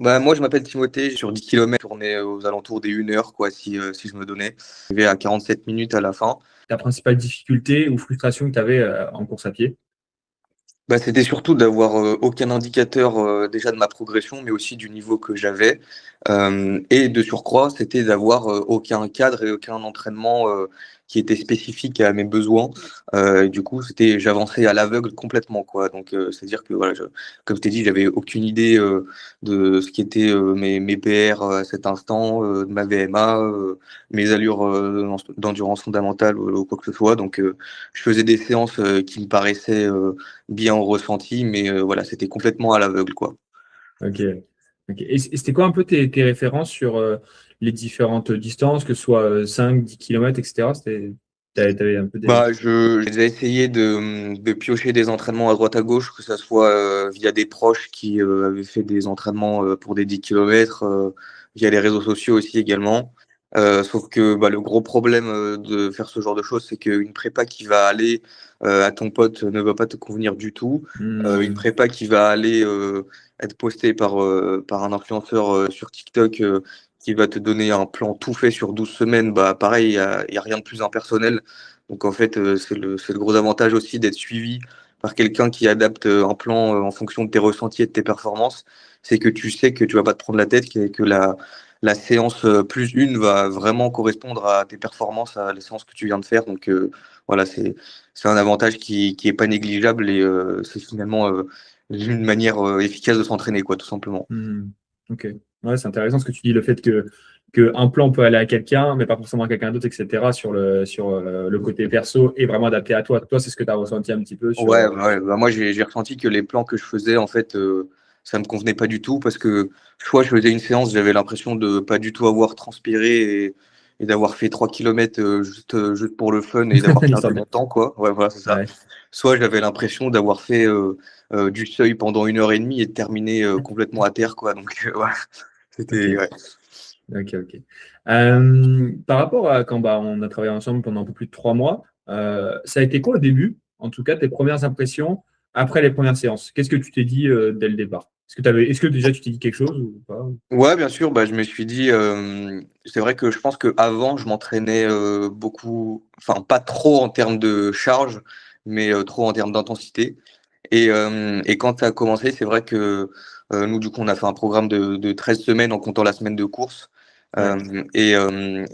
Bah, moi, je m'appelle Timothée, sur 10 kilomètres, je tournais aux alentours des 1 heure, quoi, si je me donnais. J'arrivais à 47 minutes à la fin. Ta principale difficulté ou frustration que tu avais en course à pied? Bah, c'était surtout d'avoir aucun indicateur déjà de ma progression, mais aussi du niveau que j'avais. Et de surcroît, c'était d'avoir aucun cadre et aucun entraînement qui était spécifique à mes besoins. Et du coup, j'avançais à l'aveugle complètement, quoi. Donc, c'est-à-dire que, voilà, comme je t'ai dit, j'avais aucune idée de ce qui était mes PR à cet instant, de ma VMA, mes allures d'endurance fondamentale ou quoi que ce soit. Donc, je faisais des séances qui me paraissaient bien au ressenti, mais voilà, c'était complètement à l'aveugle, quoi. Ok. Ok. Et c'était quoi un peu tes références sur les différentes distances, que ce soit 5, 10 km, etc. T'avais un peu des. Bah, j'ai déjà essayé de piocher des entraînements à droite à gauche, que ça soit via des proches qui avaient fait des entraînements pour des 10 kilomètres, via les réseaux sociaux aussi également. Sauf que bah, le gros problème de faire ce genre de choses, c'est qu'une prépa qui va aller à ton pote ne va pas te convenir du tout. Une Hmm. prépa qui va aller être postée par un influenceur sur TikTok qui va te donner un plan tout fait sur 12 semaines, bah pareil, il y a rien de plus impersonnel. Donc en fait, c'est le gros avantage aussi d'être suivi par quelqu'un qui adapte un plan en fonction de tes ressentis et de tes performances. C'est que tu sais que tu vas pas te prendre la tête, que la séance plus une va vraiment correspondre à tes performances, à la séance que tu viens de faire. Donc voilà, c'est un avantage qui est pas négligeable et c'est finalement une manière efficace de s'entraîner, quoi, tout simplement. Hmm. Ok. Ouais, c'est intéressant ce que tu dis, le fait que un plan peut aller à quelqu'un, mais pas forcément à quelqu'un d'autre, etc. sur le côté perso et vraiment adapté à toi. Toi, c'est ce que tu as ressenti un petit peu sur. Ouais, bah ouais, bah moi j'ai ressenti que les plans que je faisais, en fait, ça me convenait pas du tout parce que soit je faisais une séance, j'avais l'impression de pas du tout avoir transpiré et d'avoir fait 3 kilomètres juste pour le fun et d'avoir L'histoire perdu de. mon temps, quoi. Ouais, voilà, c'est ça. Ouais. Soit j'avais l'impression d'avoir fait du seuil pendant 1 heure et demie et de terminer complètement à terre, quoi. Donc, ouais, Ok. c'était. Ouais. Ok, ok. Par rapport à quand bah, on a travaillé ensemble pendant un peu plus de 3 mois, ça a été quoi au début, en tout cas, tes premières impressions après les premières séances? Qu'est-ce que tu t'es dit dès le départ? Est-ce que déjà tu t'es dit quelque chose ou pas? Ouais, bien sûr, bah, je me suis dit, c'est vrai que je pense qu'avant, je m'entraînais beaucoup, enfin, pas trop en termes de charge, mais trop en termes d'intensité. Et quand ça a commencé, c'est vrai que nous, du coup, on a fait un programme de 13 semaines en comptant la semaine de course. Ouais. Et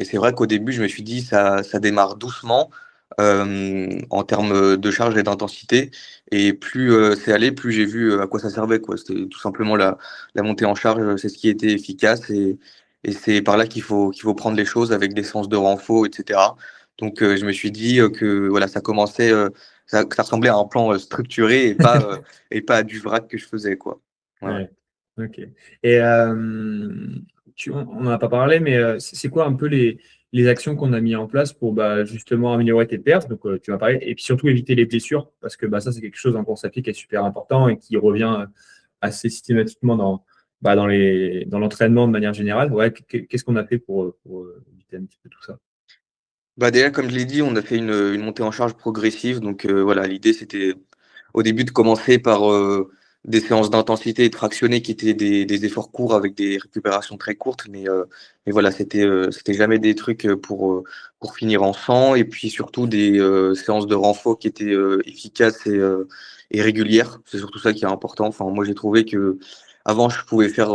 c'est vrai qu'au début, je me suis dit, ça démarre doucement en termes de charge et d'intensité. Et plus c'est allé, plus j'ai vu à quoi ça servait, quoi. C'était tout simplement la montée en charge, c'est ce qui était efficace. Et c'est par là qu'il faut prendre les choses avec des séances de renfort, etc. Donc, je me suis dit que voilà, ça commençait. Que ça ressemblait à un plan structuré et pas à du vrac que je faisais, quoi. Ouais, ouais. Ouais. Ok. Et on n'en a pas parlé, mais c'est quoi un peu les actions qu'on a mis en place pour bah, justement améliorer tes perfs? Donc, tu m'as parlé, et puis surtout éviter les blessures, parce que bah, ça, c'est quelque chose en course à pied qui est super important et qui revient assez systématiquement dans l'entraînement de manière générale. Ouais, qu'est-ce qu'on a fait pour éviter un petit peu tout ça? Bah déjà, comme je l'ai dit, on a fait une montée en charge progressive. Donc voilà, l'idée c'était au début de commencer par des séances d'intensité et de fractionné qui étaient des efforts courts avec des récupérations très courtes. Mais voilà, c'était jamais des trucs pour finir en sang. Et puis surtout des séances de renfort qui étaient efficaces et régulières. C'est surtout ça qui est important. Enfin, moi j'ai trouvé que avant je pouvais faire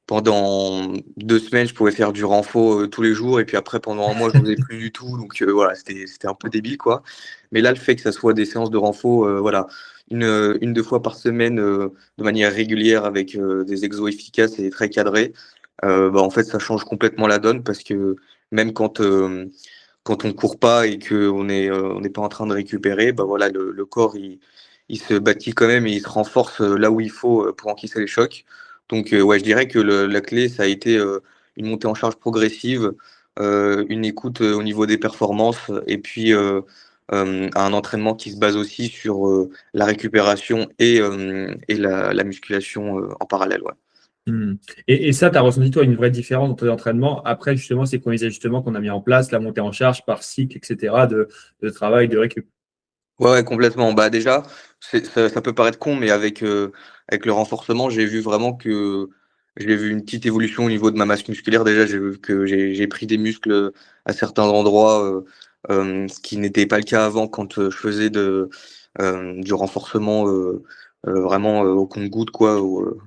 pendant 2 semaines, je pouvais faire du renfort tous les jours, et puis après, pendant un mois, je n'osais plus du tout. Donc voilà, c'était un peu débile, quoi. Mais là, le fait que ça soit des séances de renfort, voilà, une, 2 fois par semaine, de manière régulière, avec des exos efficaces et très cadrés, bah, en fait, ça change complètement la donne parce que même quand on court pas et on n'est pas en train de récupérer, bah voilà, le corps, il se bâtit quand même et il se renforce là où il faut pour encaisser les chocs. Donc, ouais, je dirais que la clé, ça a été une montée en charge progressive, une écoute au niveau des performances et puis un entraînement qui se base aussi sur la récupération et la musculation en parallèle. Ouais. Hmm. Et ça, tu as ressenti, toi, une vraie différence dans ton entraînement après, justement, ces premiers ajustements qu'on a mis en place, la montée en charge par cycle, etc., de travail, de récup. Ouais, ouais, complètement. Bah déjà, ça peut paraître con, mais avec le renforcement, j'ai vu vraiment que j'ai vu une petite évolution au niveau de ma masse musculaire. Déjà, j'ai vu que j'ai pris des muscles à certains endroits, ce qui n'était pas le cas avant quand je faisais du renforcement vraiment au compte-gouttes, quoi, ou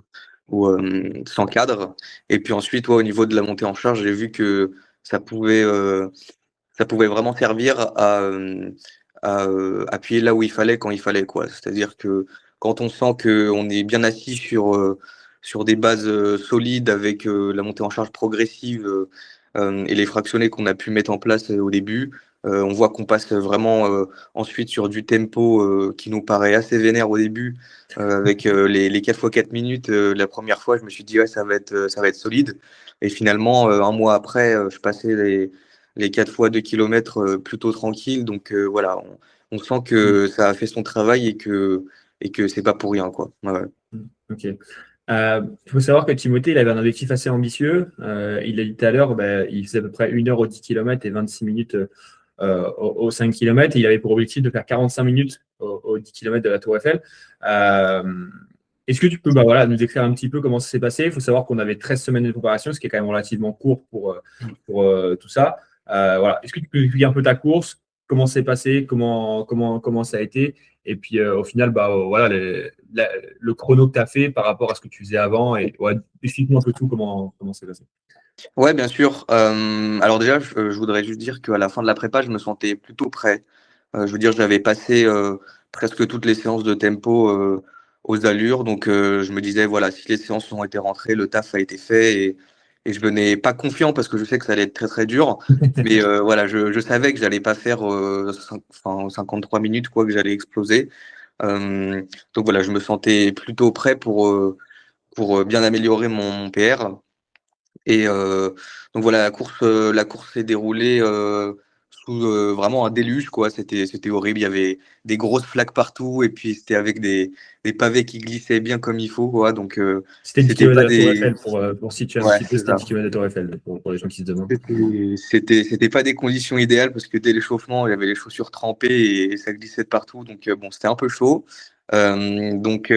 sans cadre. Et puis ensuite, ouais, au niveau de la montée en charge, j'ai vu que ça pouvait, euh, ça pouvait vraiment servir à appuyer là où il fallait quand il fallait, quoi. C'est-à-dire que quand on sent qu'on est bien assis sur des bases solides avec la montée en charge progressive et les fractionnés qu'on a pu mettre en place au début, on voit qu'on passe vraiment ensuite sur du tempo qui nous paraît assez vénère au début, avec les 4 x 4 minutes. La première fois, je me suis dit, ouais, ça va être solide. Et finalement, un mois après, je passais les 4 fois 2 kilomètres plutôt tranquille. Donc voilà, on sent Mm. que ça a fait son travail et que c'est pas pour rien, quoi. Ouais, ouais. Ok. Il faut savoir que Timothée, il avait un objectif assez ambitieux. Il a dit tout à l'heure, bah, il faisait à peu près 1 heure aux 10 km et 26 minutes aux 5 km. Et il avait pour objectif de faire 45 minutes aux 10 km de la Tour Eiffel. Euh, Est-ce que tu peux bah, voilà, nous décrire un petit peu comment ça s'est passé? Il faut savoir qu'on avait 13 semaines de préparation, ce qui est quand même relativement court pour tout ça. Voilà. Est-ce que tu peux nous expliquer un peu ta course, comment c'est passé, comment ça a été? Et puis au final, bah, voilà, le chrono que tu as fait par rapport à ce que tu faisais avant. Et ouais, explique-nous un peu tout, comment c'est passé. Ouais, bien sûr. Alors déjà, je voudrais juste dire qu'à la fin de la prépa, je me sentais plutôt prêt. Je veux dire, j'avais passé presque toutes les séances de tempo aux allures. Donc, je me disais, voilà, si les séances ont été rentrées, le taf a été fait. Et je venais pas confiant parce que je sais que ça allait être très, très dur. Mais voilà, je savais que j'allais pas faire 53 minutes, quoi, que j'allais exploser. Euh, donc voilà, je me sentais plutôt prêt pour bien améliorer mon PR. Et donc voilà, la course s'est déroulée sous vraiment un déluge, quoi. C'était horrible. Il y avait des grosses flaques partout et puis c'était avec des pavés qui glissaient bien comme il faut, quoi. Donc C'était 10 c'était km de pas la Tour des Eiffel, pour situer un ouais, petit peu, c'est c'était ça. 10 km de la Tour Eiffel, pour les gens qui se demandent. C'était pas des conditions idéales parce que dès l'échauffement, il y avait les chaussures trempées et ça glissait de partout. Donc bon, c'était un peu chaud. Donc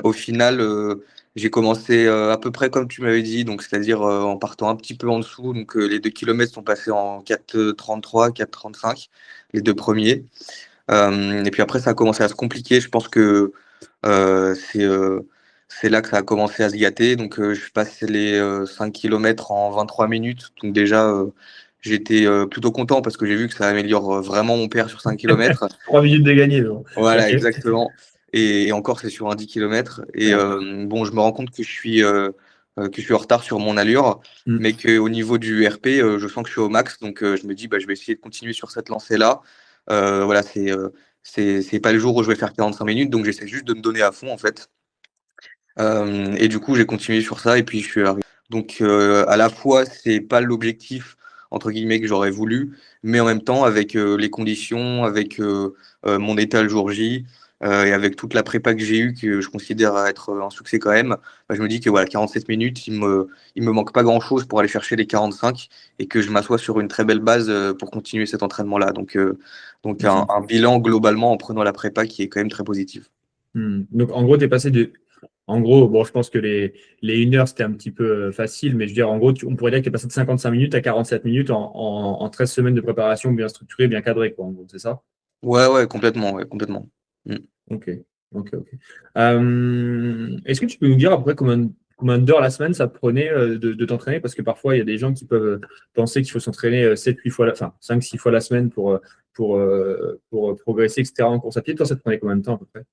au final, j'ai commencé à peu près comme tu m'avais dit, donc c'est-à-dire en partant un petit peu en dessous. Donc les 2 kilomètres sont passés en 4,33, 4,35, les deux premiers. Et puis après, ça a commencé à se compliquer. Je pense que euh, c'est euh, c'est là que ça a commencé à se gâter. Donc, je passe les 5 km en 23 minutes. Donc, déjà, j'étais plutôt content parce que j'ai vu que ça améliore vraiment mon PR sur 5 km. 3 minutes de gagné, donc. Voilà, Ok. exactement. Et encore, c'est sur un 10 km. Et Ouais. bon, je me rends compte que je suis en retard sur mon allure, Mm. mais qu'au niveau du RP, je sens que je suis au max. Donc, je me dis, bah, je vais essayer de continuer sur cette lancée-là. Voilà, c'est pas le jour où je vais faire 45 minutes, donc j'essaie juste de me donner à fond, en fait. Et du coup, j'ai continué sur ça et puis je suis arrivé. Donc, à la fois, c'est pas l'objectif entre guillemets que j'aurais voulu, mais en même temps, avec les conditions, avec mon état le jour J et avec toute la prépa que j'ai eue, que je considère être un succès quand même, bah, je me dis que voilà, 47 minutes, il me manque pas grand-chose pour aller chercher les 45 et que je m'assois sur une très belle base pour continuer cet entraînement-là. Donc Ok. un bilan globalement en prenant la prépa qui est quand même très positif. Donc, en gros, tu es passé de. En gros, bon, je pense que les 1 heure, c'était un petit peu facile, mais je veux dire, en gros, on pourrait dire que tu es passé de 55 minutes à 47 minutes en 13 semaines de préparation bien structurée, bien cadrée, quoi, en gros, c'est ça? Ouais, complètement, ouais, complètement. Mm. Ok, ok. Est-ce que tu peux nous dire à peu près combien d'heures la semaine ça te prenait de t'entraîner? Parce que parfois, il y a des gens qui peuvent penser qu'il faut s'entraîner 7-8 fois, enfin 5-6 fois la semaine pour progresser, etc. en course à pied. Toi, ça te prenait combien de temps à peu près?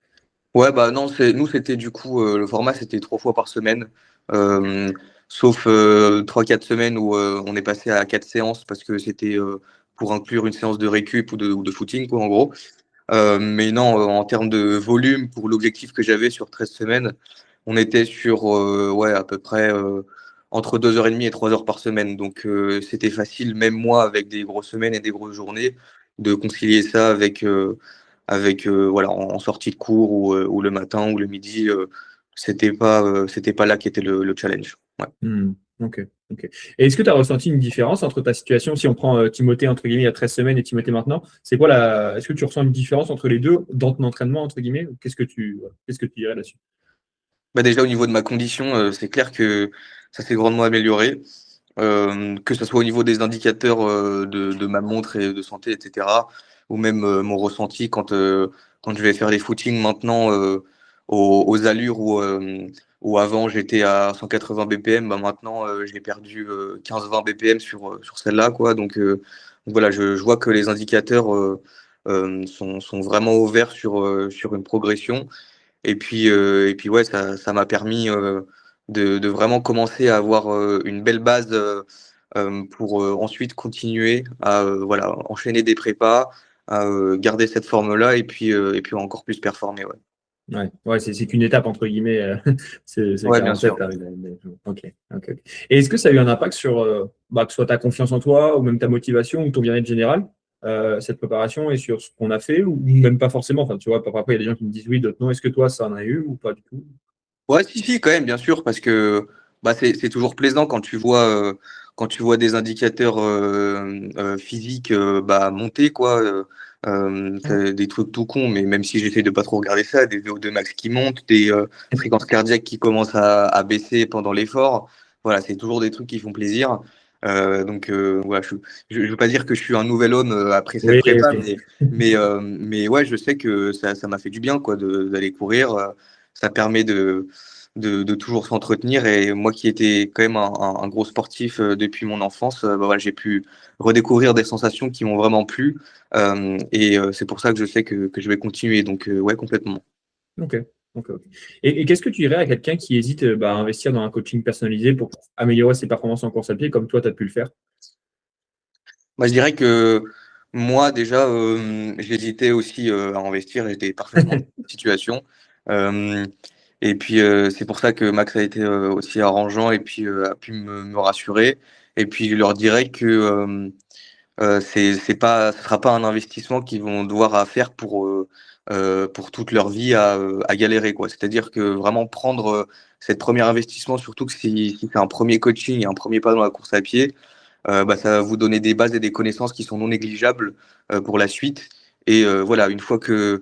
Ouais, bah non, nous c'était du coup le format c'était 3 fois par semaine, euh, sauf 3-4 semaines où on est passé à 4 séances parce que c'était pour inclure une séance de récup ou de footing quoi en gros. Mais non, en termes de volume pour l'objectif que j'avais sur 13 semaines, on était sur ouais à peu près entre 2h30 et 3 heures par semaine. Donc c'était facile, même moi avec des grosses semaines et des grosses journées, de concilier ça avec voilà en sortie de cours ou le matin ou le midi. C'était pas là qui était le challenge. Ouais. Ok, ok. Et est-ce que tu as ressenti une différence entre ta situation, si on prend Timothée entre guillemets il y a 13 semaines et Timothée maintenant, c'est quoi est-ce que tu ressens une différence entre les deux dans ton entraînement entre guillemets? Qu'est-ce que tu dirais là-dessus? Bah, déjà au niveau de ma condition, c'est clair que ça s'est grandement amélioré. Que ce soit au niveau des indicateurs de ma montre et de santé, etc., ou même mon ressenti quand je vais faire des footings maintenant aux allures où avant j'étais à 180 BPM, bah maintenant j'ai perdu 15-20 BPM sur celle-là, quoi. Donc voilà, je vois que les indicateurs sont vraiment ouverts sur une progression. Et puis ouais, ça m'a permis de vraiment commencer à avoir une belle base pour ensuite continuer à voilà, enchaîner des prépas, à garder cette forme-là et puis encore plus performer. Ouais, Ouais, ouais, c'est qu'une étape entre guillemets. C'est ouais, bien 47. sûr. Ok, ok, ok. Et est-ce que ça a eu un impact sur que ce soit ta confiance en toi ou même ta motivation ou ton bien-être général, cette préparation et sur ce qu'on a fait ou même pas forcément. Enfin, tu vois, parfois il y a des gens qui me disent oui, d'autres non. Est-ce que toi, ça en a eu ou pas du tout? Ouais, si, si, quand même, bien sûr, parce que bah, c'est toujours plaisant quand tu vois des indicateurs physiques bah, monter, quoi. T'as des trucs tout cons, mais même si j'essaie de pas trop regarder ça, des VO2 max qui montent, des fréquences cardiaques qui commencent à baisser pendant l'effort, voilà, c'est toujours des trucs qui font plaisir. Voilà, je veux pas dire que je suis un nouvel homme après cette Oui, prépa, oui. mais ouais, je sais que ça m'a fait du bien, quoi, d'aller courir. Ça permet de toujours s'entretenir. Et moi qui étais quand même un gros sportif depuis mon enfance, bah voilà, j'ai pu redécouvrir des sensations qui m'ont vraiment plu. C'est pour ça que je sais que je vais continuer. Donc, ouais, complètement. Ok, ok, ok. Et qu'est-ce que tu dirais à quelqu'un qui hésite à investir dans un coaching personnalisé pour améliorer ses performances en course à pied comme toi, tu as pu le faire? Moi, je dirais que moi, déjà, j'hésitais aussi à investir. J'étais parfaitement dans cette situation. Euh, c'est pour ça que Max a été aussi arrangeant et puis a pu me rassurer. Et puis, je leur dirais que c'est pas, ce sera pas un investissement qu'ils vont devoir à faire pour toute leur vie à galérer, quoi. C'est-à-dire que vraiment prendre cette premier investissement, surtout que si c'est un premier coaching et un premier pas dans la course à pied, bah, ça va vous donner des bases et des connaissances qui sont non négligeables pour la suite. Voilà, une fois que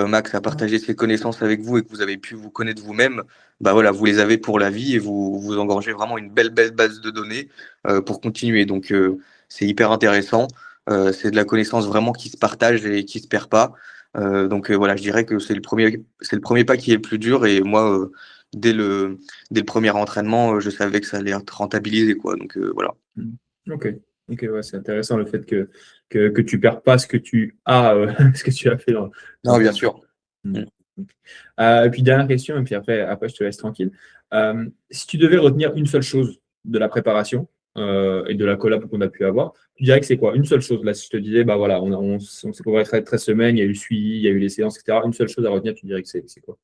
Max a partagé ses connaissances avec vous et que vous avez pu vous connaître vous-même, bah voilà, vous les avez pour la vie et vous engorgez vraiment une belle base de données pour continuer. C'est hyper intéressant. C'est de la connaissance vraiment qui se partage et qui se perd pas. Voilà, je dirais que c'est le premier pas qui est le plus dur. Et moi, dès le premier entraînement, je savais que ça allait être rentabilisé, quoi. Voilà. Mm. Ok, ok, ouais, c'est intéressant le fait que tu perds pas ce que tu as, ce que tu as fait dans Non, bien ton sport. sûr. Mm. Mm. Ok. Et puis dernière question, et puis après je te laisse tranquille. Si tu devais retenir une seule chose de la préparation et de la collab qu'on a pu avoir, tu dirais que c'est quoi? Une seule chose. Là, si je te disais, bah voilà, on s'est préparé 13 semaines, il y a eu le suivi, il y a eu les séances, etc. Une seule chose à retenir, tu dirais que c'est quoi?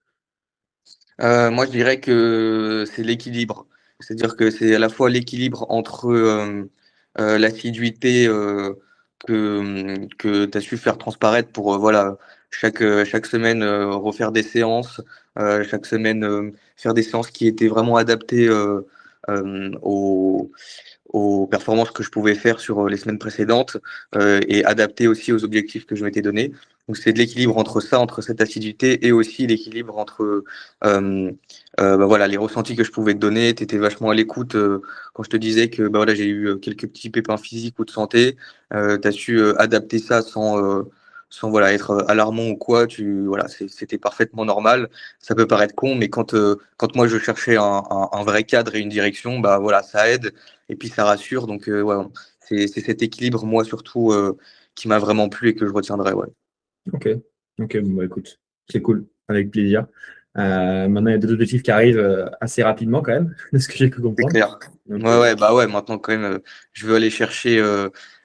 Moi, je dirais que c'est l'équilibre. C'est-à-dire que c'est à la fois l'équilibre entre l'assiduité que tu as su faire transparaître pour voilà, chaque semaine refaire des séances, chaque semaine faire des séances qui étaient vraiment adaptées euh, aux, aux performances que je pouvais faire sur les semaines précédentes et adaptées aussi aux objectifs que je m'étais donnés. Donc c'est de l'équilibre entre ça, entre cette assiduité et aussi l'équilibre entre bah voilà, les ressentis que je pouvais te donner. Tu étais vachement à l'écoute quand je te disais que bah voilà, j'ai eu quelques petits pépins physiques ou de santé. Tu as su adapter ça sans voilà, être alarmant ou quoi. Voilà, c'était parfaitement normal. Ça peut paraître con, mais quand moi je cherchais un vrai cadre et une direction, bah voilà, ça aide et puis ça rassure. Ouais, c'est cet équilibre, moi surtout, qui m'a vraiment plu et que je retiendrai. Ouais. Ok, ok, bon, bah, écoute, c'est cool, avec plaisir. Maintenant, il y a deux objectifs qui arrivent assez rapidement quand même, de ce que j'ai pu C'est comprendre. clair. Donc, Ouais, ouais, bah ouais, maintenant quand même, je veux aller chercher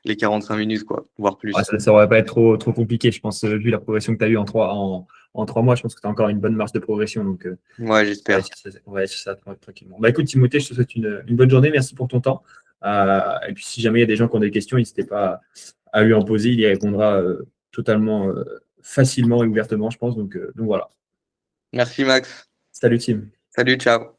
les 45 minutes, quoi, voire plus. ça aurait pas être trop compliqué, je pense, vu la progression que tu as eue en 3 mois, je pense que tu as encore une bonne marge de progression. Donc, Ouais, j'espère. on va essayer ça tranquillement. Bah, écoute, Timothée, je te souhaite une bonne journée. Merci pour ton temps. Et puis, si jamais il y a des gens qui ont des questions, n'hésitez pas à lui en poser. Il y répondra totalement facilement et ouvertement, je pense. Donc voilà. Merci Max. Salut, Tim. Salut, ciao.